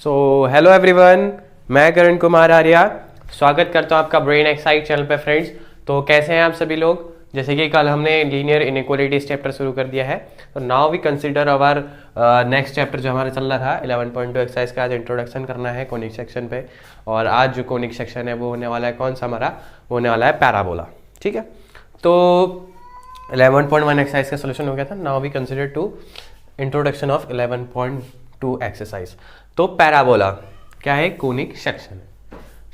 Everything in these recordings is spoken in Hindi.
सो हेलो एवरीवन, मैं करण कुमार आर्या स्वागत करता हूँ आपका ब्रेन एक्सरसाइज चैनल पे फ्रेंड्स। तो कैसे हैं आप सभी लोग। जैसे कि कल हमने लीनियर इनइक्वालिटीज चैप्टर शुरू कर दिया है, तो now we consider our next chapter जो हमारा चल रहा था 11.2 एक्सरसाइज का। आज इंट्रोडक्शन करना है कोनिक सेक्शन पे, और आज जो कोनिक सेक्शन है वो होने वाला है कौन सा हमारा, वो होने वाला है पैराबोला। ठीक है, तो 11.1 एक्सरसाइज का सोल्यूशन हो गया था। Now we consider to introduction of 11.2 exercise. तो पैराबोला क्या है, कोनिक सेक्शन है।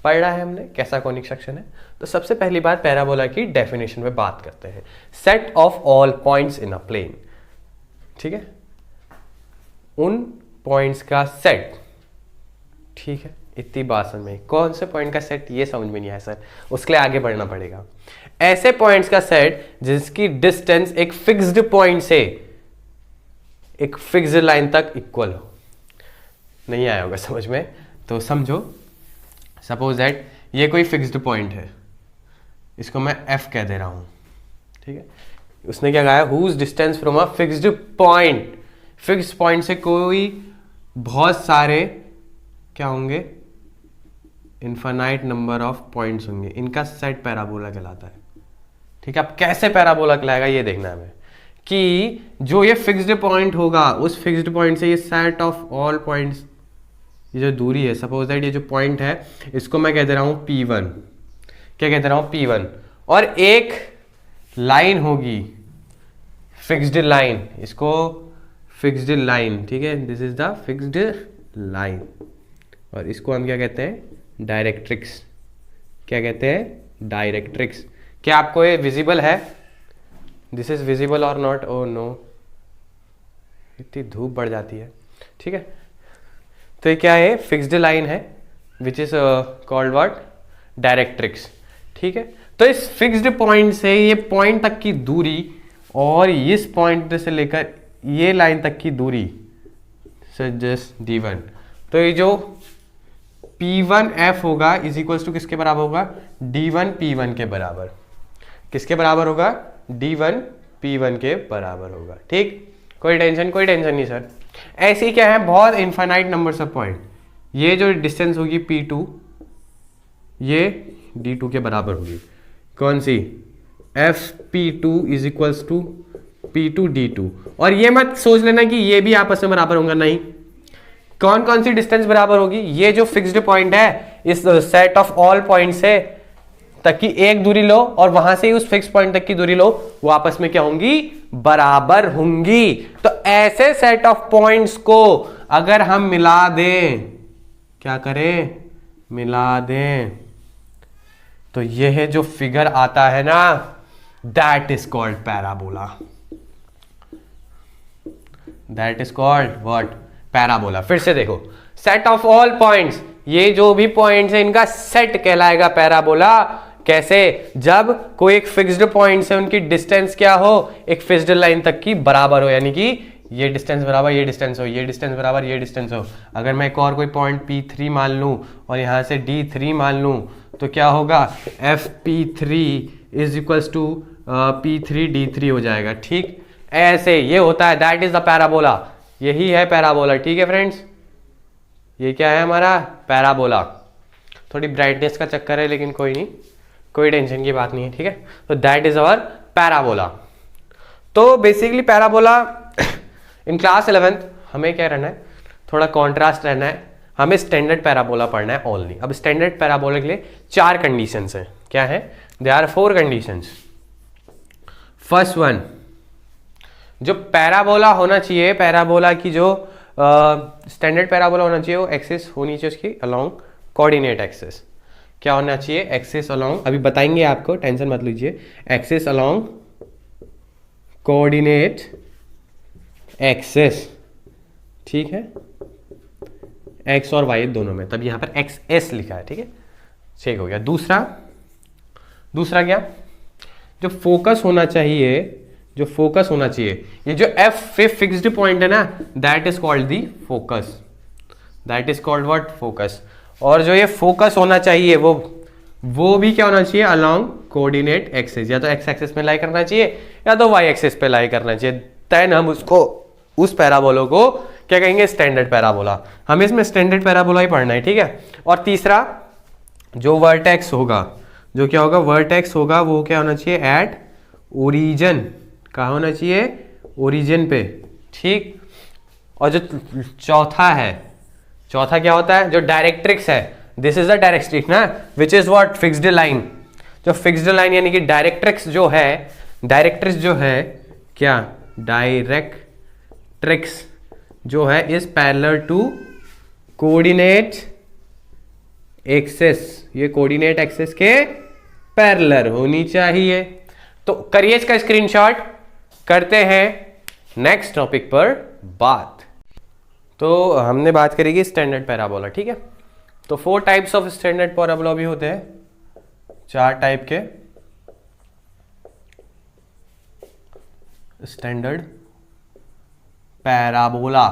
पढ़ा है हमने कैसा कोनिक सेक्शन है। तो सबसे पहली बात पैराबोला की डेफिनेशन पे बात करते हैं। Set of all points in a plane. ठीक है, उन पॉइंट्स का सेट। ठीक है, इतनी बात समझ में। कौन से पॉइंट का सेट ये समझ में नहीं आया सर, उसके लिए आगे बढ़ना पड़ेगा। ऐसे पॉइंट्स का सेट जिसकी डिस्टेंस एक फिक्स्ड पॉइंट से एक फिक्स्ड लाइन तक इक्वल हो। नहीं आया होगा समझ में, तो समझो। सपोज दैट ये कोई फिक्स्ड पॉइंट है, इसको मैं F कह दे रहा हूं। ठीक है, उसने क्या कहा, whose distance from a fixed point. Fixed point से कोई बहुत सारे क्या होंगे, इनफाइनाइट नंबर ऑफ पॉइंट्स होंगे, इनका सेट पैराबोला कहलाता है। ठीक है, अब कैसे पैराबोला कहलाएगा ये देखना है हमें, कि जो ये फिक्स्ड पॉइंट होगा उस फिक्स्ड पॉइंट से ये सेट ऑफ ऑल पॉइंट्स, ये जो दूरी है, सपोज दैट ये जो पॉइंट है इसको मैं कह दे रहा हूं P1। क्या कह दे रहा हूं, P1। और एक लाइन होगी फिक्स्ड लाइन, इसको फिक्स्ड लाइन। ठीक है, this is the fixed line, और इसको हम क्या कहते हैं, डायरेक्ट्रिक्स। क्या कहते हैं, डायरेक्ट्रिक्स। क्या आपको ये विजिबल है, दिस इज विजिबल और नॉट, ओ नो, इतनी धूप बढ़ जाती है। ठीक है, तो ये क्या है, फिक्स्ड लाइन है which is called what, directrix. ठीक है, तो इस फिक्स्ड पॉइंट से ये पॉइंट तक की दूरी और इस पॉइंट से लेकर ये लाइन तक की दूरी जस्ट D1। तो ये जो P1F होगा इज इक्वल्स टू किसके बराबर होगा, D1 P1 के बराबर। किसके बराबर होगा, D1 P1 के बराबर होगा। ठीक, कोई टेंशन नहीं सर। ऐसी क्या है, बहुत इनफाइनाइट नंबर ऑफ पॉइंट। ये जो डिस्टेंस होगी P2, ये D2 के बराबर होगी। कौन सी, FP2 is equals to P2 D2। और ये मत सोच लेना कि ये भी आपस में बराबर होगा, नहीं। कौन कौन सी डिस्टेंस बराबर होगी, ये जो फिक्स्ड पॉइंट है इस सेट ऑफ ऑल पॉइंट से तक की एक दूरी लो, और वहां से उस फिक्स पॉइंट तक की दूरी लो, वो आपस में क्या होंगी, बराबर होंगी। तो ऐसे सेट ऑफ पॉइंट्स को अगर हम मिला दें, क्या करें, मिला दें, तो यह जो फिगर आता है ना, that is called parabola. That is called what, parabola. फिर से देखो, सेट ऑफ ऑल पॉइंट्स, ये जो भी पॉइंट्स है इनका सेट कहलाएगा पैराबोला। कैसे, जब कोई एक फिक्स्ड पॉइंट से उनकी डिस्टेंस क्या हो, एक फिक्स्ड लाइन तक की बराबर हो, यानी कि ये डिस्टेंस बराबर ये डिस्टेंस हो, ये डिस्टेंस बराबर ये डिस्टेंस हो। अगर मैं एक और कोई पॉइंट P3 मान लूं और यहां से D3 मान लूं, तो क्या होगा, FP3 is equals to P3 D3 हो जाएगा। ठीक, ऐसे ये होता है, दैट इज द पैराबोला। यही है पैराबोला। ठीक है फ्रेंड्स, ये क्या है हमारा पैराबोला। थोड़ी ब्राइटनेस का चक्कर है, लेकिन कोई नहीं, कोई टेंशन की बात नहीं है। ठीक है, तो दैट इज अवर पैराबोला। तो basically parabola in class 11th हमें क्या रहना है, थोड़ा कॉन्ट्रास्ट रहना है, हमें स्टैंडर्ड पैराबोला पढ़ना है ओनली। अब स्टैंडर्ड पैराबोला के लिए 4 कंडीशंस हैं। क्या है, they are 4 conditions. First one, जो पैराबोला होना चाहिए, पैराबोला की जो स्टैंडर्ड पैराबोला होना चाहिए, वो एक्सिस होनी चाहिए उसकी अलोंग कोऑर्डिनेट एक्सिस। क्या होना चाहिए, एक्सिस अलोंग, अभी बताएंगे आपको, टेंशन मत लीजिए। Axis along coordinate axis. ठीक है, एक्स और वाई दोनों में, तब यहां पर XS लिखा है। ठीक है, ठीक हो गया। दूसरा क्या, जो फोकस होना चाहिए, जो फोकस होना चाहिए, ये जो F फिक्स्ड पॉइंट है ना, that is called the focus. That is called what, focus. और जो ये फोकस होना चाहिए वो भी क्या होना चाहिए, अलोंग कोऑर्डिनेट एक्सिस। या तो एक्स एक्सिस में लाई करना चाहिए या तो वाई एक्सिस पे लाई करना चाहिए। देन हम उसको, उस पैराबोला को क्या कहेंगे, स्टैंडर्ड पैराबोला। हमें इसमें स्टैंडर्ड पैराबोला ही पढ़ना है, ठीक है। और तीसरा जो वर्टेक्स होगा, जो क्या होगा, वर्टेक्स होगा, वो क्या होना चाहिए, एट ओरिजिन। कहाँ होना चाहिए, ओरिजिन पे, ठीक। और जो चौथा है, चौथा क्या होता है, जो डायरेक्ट्रिक्स है, दिस इज द डायरेक्ट्रिक्स ना, विच इज व्हाट, फिक्स्ड लाइन। जो फिक्स्ड लाइन यानी कि डायरेक्ट्रिक्स जो है, डायरेक्ट्रिक्स जो है क्या, डायरेक्ट्रिक्स जो है is parallel to coordinate axis. ये कोऑर्डिनेट एक्सिस के पैरेलल होनी चाहिए। तो करिए इसका स्क्रीनशॉट, करते हैं नेक्स्ट टॉपिक पर बात। तो हमने बात करेगी स्टैंडर्ड पैराबोला, ठीक है। तो 4 टाइप्स ऑफ स्टैंडर्ड पैराबोला भी होते हैं, 4 टाइप के स्टैंडर्ड पैराबोला,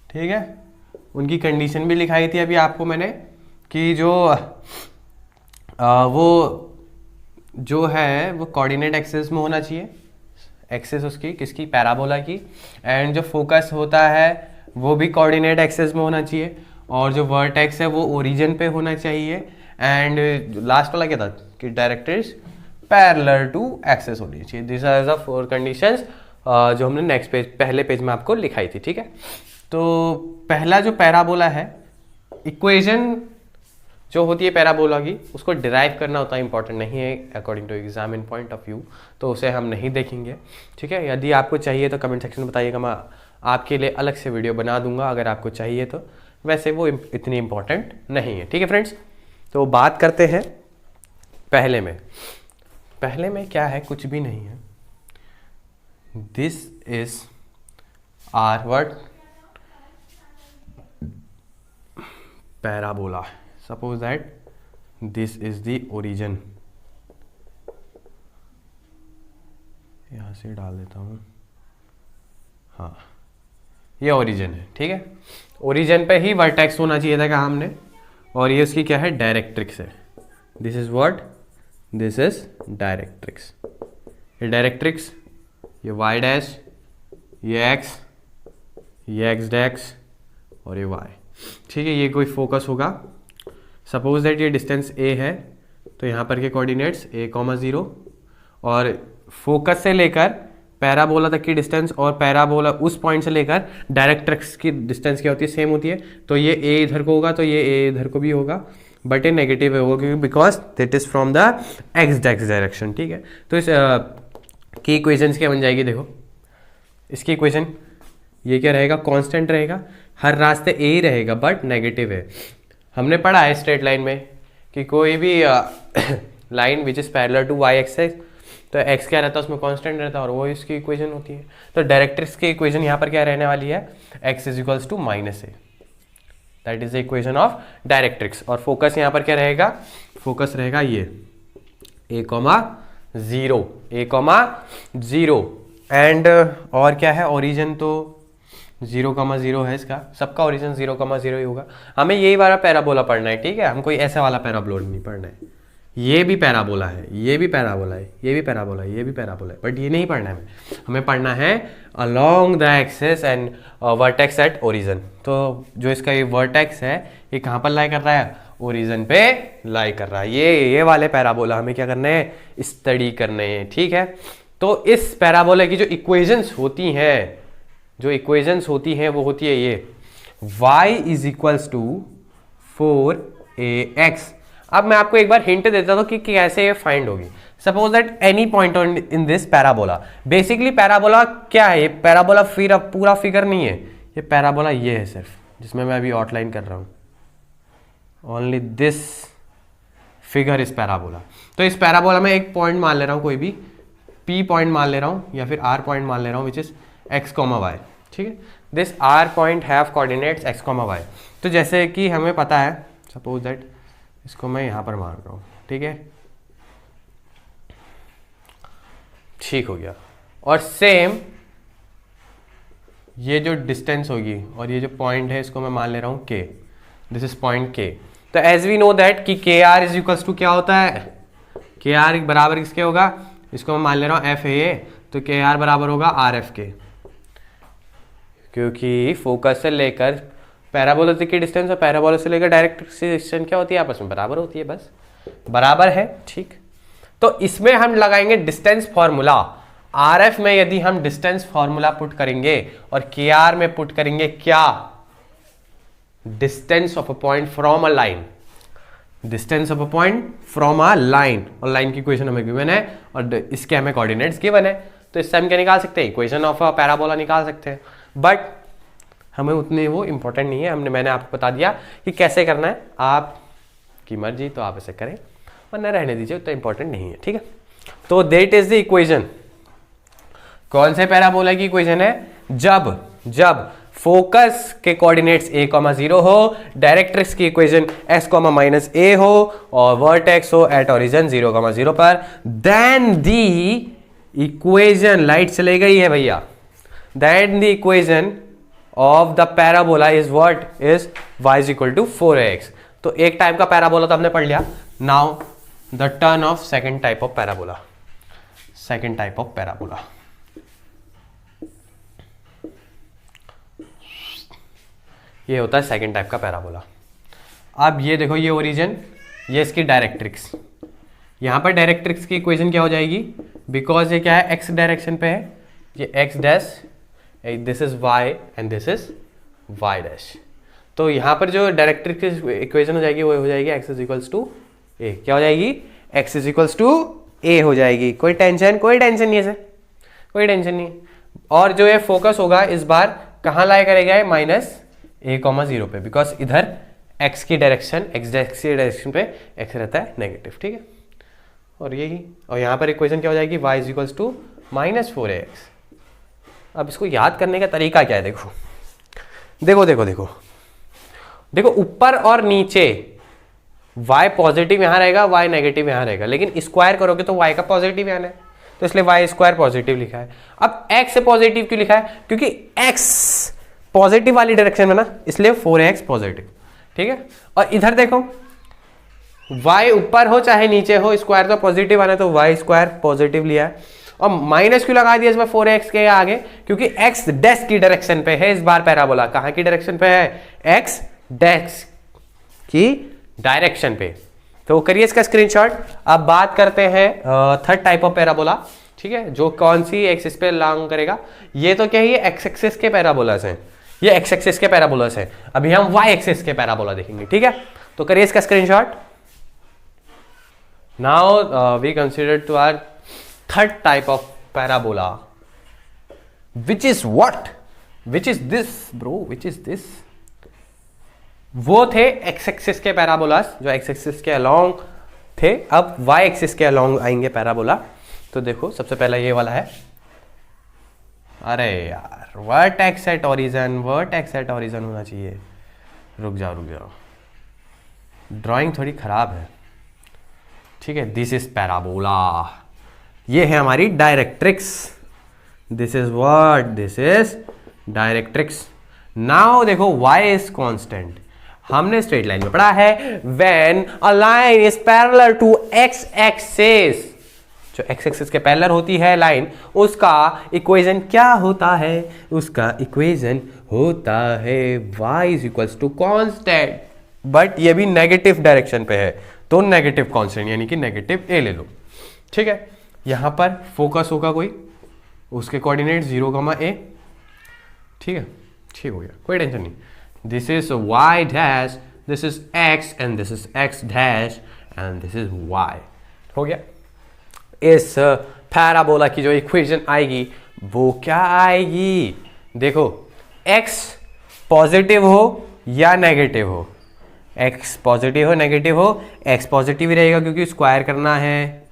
ठीक है। उनकी कंडीशन भी लिखाई थी अभी आपको मैंने, कि जो वो जो है वो कोऑर्डिनेट एक्सिस में होना चाहिए, एक्सिस उसकी किसकी, पैराबोला की। एंड जो फोकस होता है वो भी कोऑर्डिनेट एक्सिस में होना चाहिए, और जो वर्टेक्स है वो ओरिजिन पे होना चाहिए। एंड लास्ट वाला क्या था कि डायरेक्ट्रिक्स पैरेलल टू एक्सिस होनी चाहिए। दिस आर द 4 कंडीशंस जो हमने नेक्स्ट पेज, पहले पेज में आपको लिखाई थी, ठीक है। तो पहला जो पैराबोला है, इक्वेशन जो होती है पैराबोला की, उसको डिराइव करना उतना इंपॉर्टेंट नहीं है according to exam in point of view, तो उसे हम नहीं देखेंगे, ठीक है। यदि आपको चाहिए तो कमेंट सेक्शन में बताइएगा, मैं आपके लिए अलग से वीडियो बना दूंगा अगर आपको चाहिए तो। वैसे वो इतनी इंपॉर्टेंट नहीं है, ठीक है फ्रेंड्स। तो बात करते हैं पहले में। पहले में क्या है, कुछ भी नहीं है। This is are what, parabola. Suppose that this is the origin, यहाँ से डाल देता हूँ, हाँ ये ओरिजिन है, ठीक है। ओरिजिन पे ही वर्टेक्स होना चाहिए था कहा हमने, और ये उसकी क्या है, डायरेक्ट्रिक्स है। This is what, this is directrix. ये डायरेक्ट्रिक्स, ये वाई डैश, ये एक्स, ये एक्स डैश और ये वाई, ठीक है। ये कोई फोकस होगा। सपोज दैट ये डिस्टेंस ए है, तो यहाँ पर के कोऑर्डिनेट्स a,0 और फोकस से लेकर पैराबोला तक की डिस्टेंस और पैराबोला उस पॉइंट से लेकर डायरेक्ट्रिक्स की डिस्टेंस क्या होती है, सेम होती है। तो ये a इधर को होगा तो ये a इधर को भी होगा, बट ये नेगेटिव होगा क्योंकि because that is from the x direction, ठीक है। तो इस की इक्वेशंस क्या बन जाएगी, देखो इसकी इक्वेशन, ये क्या रहेगा, कांस्टेंट रहेगा, हर रास्ते a ही रहेगा बट नेगेटिव है। हमने पढ़ा है स्ट्रेट लाइन में कि कोई भी line which is parallel to Y axes, तो x क्या रहता है उसमें कांस्टेंट रहता है, और वो इसकी इक्वेशन होती है। तो डायरेक्ट्रिक्स की इक्वेशन यहाँ पर क्या रहने वाली है, x is equals to -a, that is the equation of directrix. और फोकस यहाँ पर क्या रहेगा, फोकस रहेगा ये a,0 एंड और क्या है, ओरिजिन तो 0,0 है इसका, सबका ओरिजिन 0,0 ही होगा। हमें यही वाला पैराबोला पढ़ना है, ठीक है। हमको ऐसा वाला पैराबोला नहीं पढ़ना है। ये भी पैराबोला है, ये भी पैराबोला है, ये भी पैराबोला है, ये भी पैराबोला है, बट ये नहीं पढ़ना है हमें पढ़ना है along the axis and vertex at origin. तो जो इसका ये वर्टेक्स है ये कहाँ पर लाई कर रहा है, ओरिजिन पे लाई कर रहा है। ये वाले पैराबोला हमें क्या करने हैं, स्टडी करने हैं, ठीक है। तो इस पैराबोला की जो इक्वेशंस होती हैं, जो इक्वेशंस होती हैं वो होती है ये y is equals to 4ax। अब मैं आपको एक बार हिंट देता हूं कि कैसे ये फाइंड होगी। Suppose that any point in this parabola, basically parabola क्या है, ये पैराबोला फिर अब पूरा फिगर नहीं है, ये पैराबोला ये है सिर्फ, जिसमें मैं अभी आउटलाइन कर रहा हूं। Only this figure is parabola. तो इस पैराबोला में एक पॉइंट मान ले रहा हूं, कोई भी p पॉइंट मान ले रहा हूं या फिर r पॉइंट मान ले रहा हूं, विच इज x, y, ठीक है। This r point have coordinates x, y। तो जैसे कि हमें पता है, सपोज दैट इसको मैं यहां पर मान रहा हूं, ठीक है, ठीक हो गया। और सेम ये जो डिस्टेंस होगी और ये जो पॉइंट है इसको मैं मान ले रहा हूं k, this is point k। तो एज वी नो दैट कि के आर इज इक्वल्स टू क्या होता है, के आर बराबर किसके होगा, इसको मैं मान ले रहा हूं एफ ए, तो के आर बराबर होगा आर एफ के, क्योंकि फोकस से लेकर पैराबोला तक की डिस्टेंस और पैराबोला से लेकर डायरेक्ट्रिक्स की डिस्टेंस क्या होती है, आपस में बराबर होती है, बस बराबर है। ठीक, तो इसमें हम लगाएंगे डिस्टेंस फॉर्मूला। आरएफ में यदि हम डिस्टेंस फॉर्मूला पुट करेंगे और केआर में पुट करेंगे क्या, distance of a point from a line, distance of a point from a line, और लाइन की इक्वेशन हमें गिवन है और इसके हमें कोऑर्डिनेट्स गिवन है, तो इससे हम क्या निकाल सकते हैं, इक्वेशन ऑफ अ पैराबोला निकाल सकते हैं। बट हमें उतने वो इंपॉर्टेंट नहीं है, मैंने आपको बता दिया कि कैसे करना है, आपकी मर्जी तो आप ऐसे करें वरना रहने दीजिए, उतना इंपॉर्टेंट नहीं है। ठीक है, तो दैट इज द इक्वेशन। कौन से पैराबोला की इक्वेशन है, जब फोकस के कोऑर्डिनेट्स a,0 हो, डायरेक्ट्रिक्स की इक्वेशन s,-a हो और वर्टेक्स हो एट ओरिजिन 0,0 पर, देन दी इक्वेशन, लाइट चले गई है भैया, then the equation of the parabola is what, is y is equal to 4ax। तो एक टाइप का पैराबोला तो हमने पढ़ लिया। Now the turn off second type of parabola, second type of parabola. ये होता है सेकेंड टाइप का पैराबोला। अब ये देखो, ये ओरिजिन, ये इसकी डायरेक्ट्रिक्स, यहां पर डायरेक्ट्रिक्स की इक्वेशन क्या हो जाएगी, बिकॉज ये क्या है, एक्स डायरेक्शन पे है, ये X dash, this is Y and this is Y dash. तो यहां पर जो डायरेक्ट्रिक्स की इक्वेशन हो जाएगी वो हो जाएगी एक्स इज इक्वल्स टू ए। क्या हो जाएगी, एक्स इज इक्वल्स टू ए हो जाएगी। कोई टेंशन नहीं है सर, कोई टेंशन नहीं। और जो ये फोकस होगा इस बार कहाँ लाया करेगा, -a,0 पे, बिकॉज इधर x की डायरेक्शन, x की डायरेक्शन पे x रहता है नेगेटिव। ठीक है, और यही, और यहाँ पर इक्वेशन क्या हो जाएगी, y is equals to -4ax। अब इसको याद करने का तरीका क्या है, देखो देखो देखो देखो देखो, ऊपर और नीचे y पॉजिटिव यहाँ रहेगा, y नेगेटिव यहाँ रहेगा, लेकिन स्क्वायर करोगे तो y का पॉजिटिव यहाँ है, तो इसलिए y स्क्वायर पॉजिटिव लिखा है। अब x से पॉजिटिव क्यों लिखा है, क्योंकि x पॉजिटिव वाली डायरेक्शन में ना, इसलिए 4ax पॉजिटिव। ठीक है, और इधर देखो, y ऊपर हो चाहे नीचे हो, स्क्वायर तो पॉजिटिव आना है, तो y स्क्वायर पॉजिटिव लिया है। और माइनस क्यों लगा दिया इसमें 4ax के आगे, क्योंकि x डैश की डायरेक्शन पे है इस बार पैराबोला। कहां की डायरेक्शन पे है, x डैश की डायरेक्शन पे। तो करिए इसका स्क्रीनशॉट। अब बात करते हैं थर्ड टाइप ऑफ पैराबोला। ठीक है, जो कौन सी एक्सिस पे लॉन्ग करेगा, ये तो क्या, ये एक्स एक्सिस के पैराबोलास हैं, ये एक्स एक्सिस के पैराबोलास हैं। अभी हम वाई एक्सिस के पैराबोला देखेंगे। ठीक है, तो करिए इसका screenshot. Now we consider to our third type of parabola, which is what, which is this bro, which is this. वो थे एक्स एक्सिस के पैराबोलास जो एक्स एक्सिस के अलोंग थे। अब वाई एक्सिस के अलोंग आएंगे पैराबोला। तो देखो, सबसे पहला ये वाला है, अरे यार vertex at origin, vertex at origin होना चाहिए। रुक जाओ, ड्राइंग थोड़ी खराब है। ठीक है, दिस इज पैराबोला, ये है हमारी directrix. This is what, this is directrix. Now देखो, y इज कांस्टेंट, हमने स्ट्रेट लाइन में पढ़ा है, when a line is parallel to x axis, जो x एक्सिस के पैरेलल होती है लाइन, उसका इक्वेशन क्या होता है, उसका इक्वेशन होता है y is equals to constant. But ये भी नेगेटिव डायरेक्शन पे है, तो नेगेटिव कांस्टेंट यानी कि नेगेटिव a ले लो। ठीक है, यहां पर फोकस होगा कोई, उसके कोऑर्डिनेट 0,a। ठीक है, ठीक हो गया, कोई टेंशन नहीं। This is y dash, this is x and this is x dash and this is y। हो गया। इस पैराबोला की जो इक्वेशन आएगी वो क्या आएगी, देखो, x पॉजिटिव हो या नेगेटिव हो, x पॉजिटिव हो नेगेटिव हो, x पॉजिटिव ही रहेगा क्योंकि स्क्वायर करना है,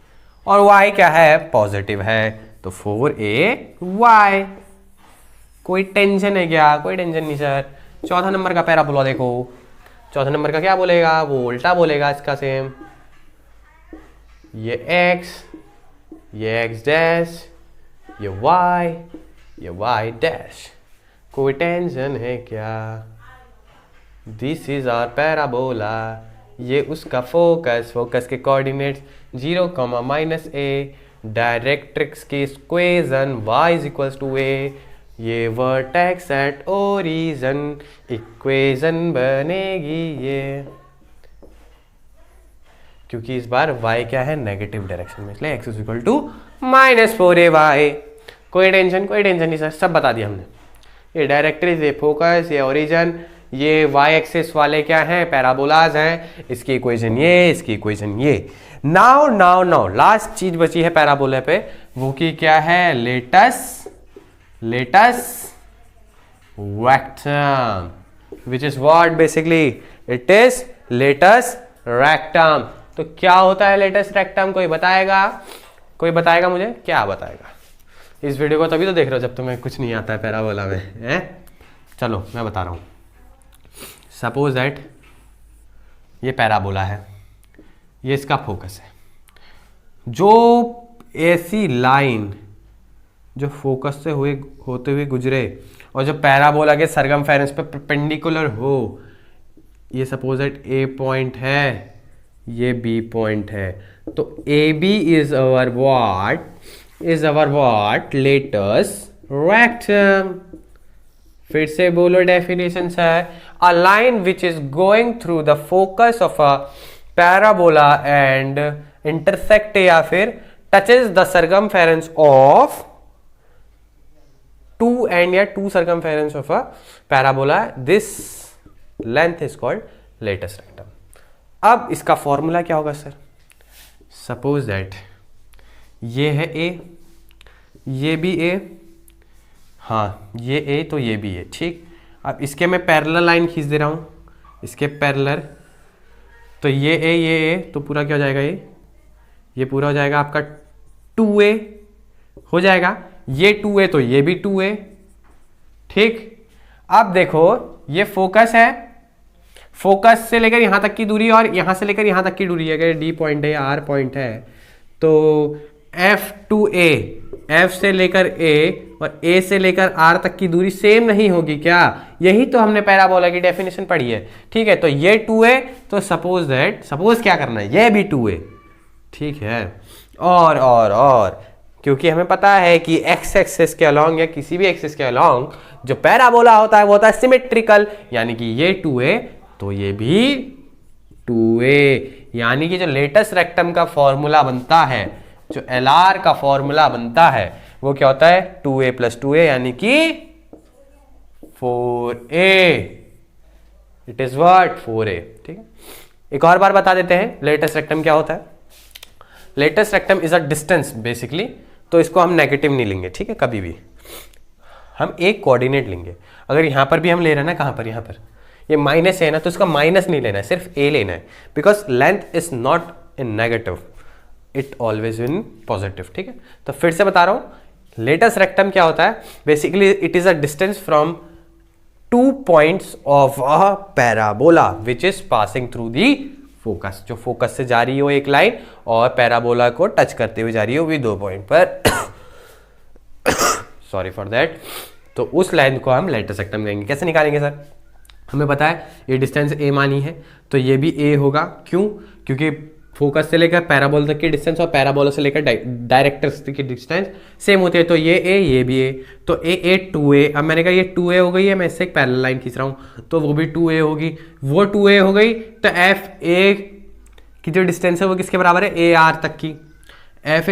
और y क्या है, पॉजिटिव है, तो 4ay। कोई टेंशन है क्या, कोई टेंशन नहीं सर। चौथा नंबर का पैराबोला देखो, चौथा नंबर का क्या बोलेगा, वो उल्टा बोलेगा इसका सेम। ये x, ये x डैश, ये y डैश। कोई टेंशन है क्या, दिस इज आवर पैराबोला। ये उसका फोकस के कोऑर्डिनेट्स 0,-a, डायरेक्ट्रिक्स की equation y is equals to a, ये वर्टेक्स एट ओरिजन, इक्वेशन बनेगी ये, क्योंकि इस बार y क्या है, नेगेटिव डायरेक्शन में, इसलिए x is equal to -4ay। कोई टेंशन नहीं सर, सब बता दिया हमने। ये डायरेक्ट्रिस, ये फोकस, ये ओरिजन, ये y एक्सिस वाले क्या हैं, पैराबोलाज हैं। इसकी इक्वेशन ये, इसकी इक्वेशन ये। नाउ लास्ट चीज बची है पैराबोला पे, वो की क्या है, latus rectum, which is what basically, it is latus rectum. तो क्या होता है लेटस रेक्टम, कोई बताएगा मुझे, क्या बताएगा? इस वीडियो को तभी तो देख रहे हो जब तुम्हें कुछ नहीं आता है पैराबोला में, हैं? चलो मैं बता रहा हूँ। सपोज दैट ये पैराबोला है, ये इसका फोकस है। जो ऐसी लाइन जो फोकस से होते हुए गुजरे और जो पैराबोला के सरकमफेरेंस पे परपेंडिकुलर हो, ये सपोज दैट ए पॉइंट है, ये बी पॉइंट है, तो A B is our what, latus rectum. फिर से बोलो डेफिनेशन है, a line which is going through the focus of a parabola and intersect या फिर touches the circumference of two end या two circumference of a parabola, this length is called latus rectum. अब इसका फॉर्मूला क्या होगा सर? सपोज दैट ये है ए, ये भी ए, हाँ ये ए तो ये भी है, ठीक। अब इसके मैं पैरेलल लाइन खींच दे रहा हूँ, इसके पैरेलल, तो ये ए तो पूरा क्या हो जाएगा, ये पूरा हो जाएगा आपका 2a हो जाएगा, ये 2a तो ये भी 2a, ठीक। अब देखो ये फोकस है, फोकस से लेकर यहां तक की दूरी और यहां से लेकर यहां तक की दूरी, अगर डी पॉइंट है या आर पॉइंट है, तो F2A, F से लेकर A और A से लेकर R तक की दूरी सेम नहीं होगी क्या? यही तो हमने पैराबोला की डेफिनेशन पढ़ी है, ठीक है। तो ये 2A, तो सपोज क्या करना है, ये भी 2A, ठीक है। और क्योंकि हमें पता है कि x एक्सिस के अलोंग या किसी भी एक्सिस के अलोंग जो पैराबोला होता है वो होता है सिमेट्रिकल, यानी कि ये 2A तो ये भी 2A, यानी कि जो लेटस रेक्टम का फॉर्मूला बनता है, जो LR का फॉर्मूला बनता है, वो क्या होता है, 2A + 2A यानी कि 4A। It is what, 4A, ठीक है। एक और बार बता देते हैं लेटस रेक्टम क्या होता है। Latus rectum is a distance basically, तो इसको हम नेगेटिव नहीं लेंगे, ठीक है, कभी भी हम एक कोऑर्डिनेट लेंगे। अगर यहां पर भी हम ले रहे हैं ना, कहां पर, यहां पर ये माइनस है ना, तो इसका माइनस नहीं लेना है, सिर्फ A लेना है, because length is not in negative, it always in positive, ठीक है। तो फिर से बता रहा हूं, लेटस रेक्टम क्या होता है, basically it is a distance from 2 points of a parabola which is passing through the focus, जो फोकस से जा रही हो एक लाइन और पैराबोला को टच करते हुए जा रही हो भी 2 पॉइंट पर सॉरी फॉर दैट। तो उस लाइन को हम लेटस रेक्टम कहेंगे। कैसे निकालेंगे सर? हमें पता है ये डिस्टेंस a मानी है, तो ये भी a होगा, क्यों? क्योंकि फोकस से लेकर पैराबोला तक की डिस्टेंस और पैराबोला से लेकर डायरेक्टर्स तक की डिस्टेंस सेम होती है, तो ये a ये भी a, तो a 2a। अब मैंने कहा ये 2a हो गई है, मैं इससे एक पैरेलल लाइन खींच रहा हूँ, तो वो भी 2a होगी, वो 2a हो गई, तो FA की जो डिस्टेंस है वो किसके बराबर है, AR तक की, F =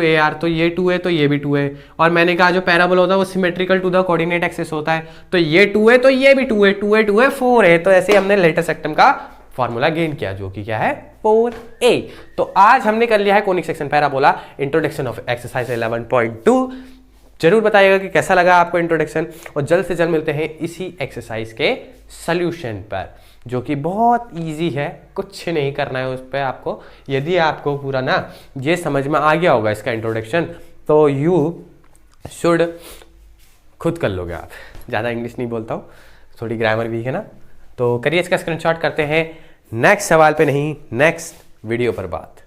AR, तो ये 2a तो ये भी 2a। और मैंने कहा जो पैराबोला होता है वो symmetrical to the coordinate axis होता है, तो ये 2a तो ये भी 2a, 2a 4a। तो ऐसे हमने लेटस रेक्टम का फॉर्मूला गेन किया, जो कि क्या है, 4a। तो आज हमने कर लिया है conic section parabola, introduction of exercise 11.2। जरूर बताइएगा कि कैसा लगा आपको इंट्रोडक्शन, और जल्द से जल्द मिलते हैं इसी एक्सरसाइज के सोल्यूशन पर, जो कि बहुत इजी है, कुछ नहीं करना है उस पर आपको। यदि आपको पूरा ना ये समझ में आ गया होगा इसका इंट्रोडक्शन, तो यू शुड खुद कर लोगे आप। ज़्यादा इंग्लिश नहीं बोलता हूँ, थोड़ी ग्रामर भी है ना। तो करिए इसका स्क्रीनशॉट, करते हैं नेक्स्ट सवाल पे, नहीं नेक्स्ट वीडियो पर बात।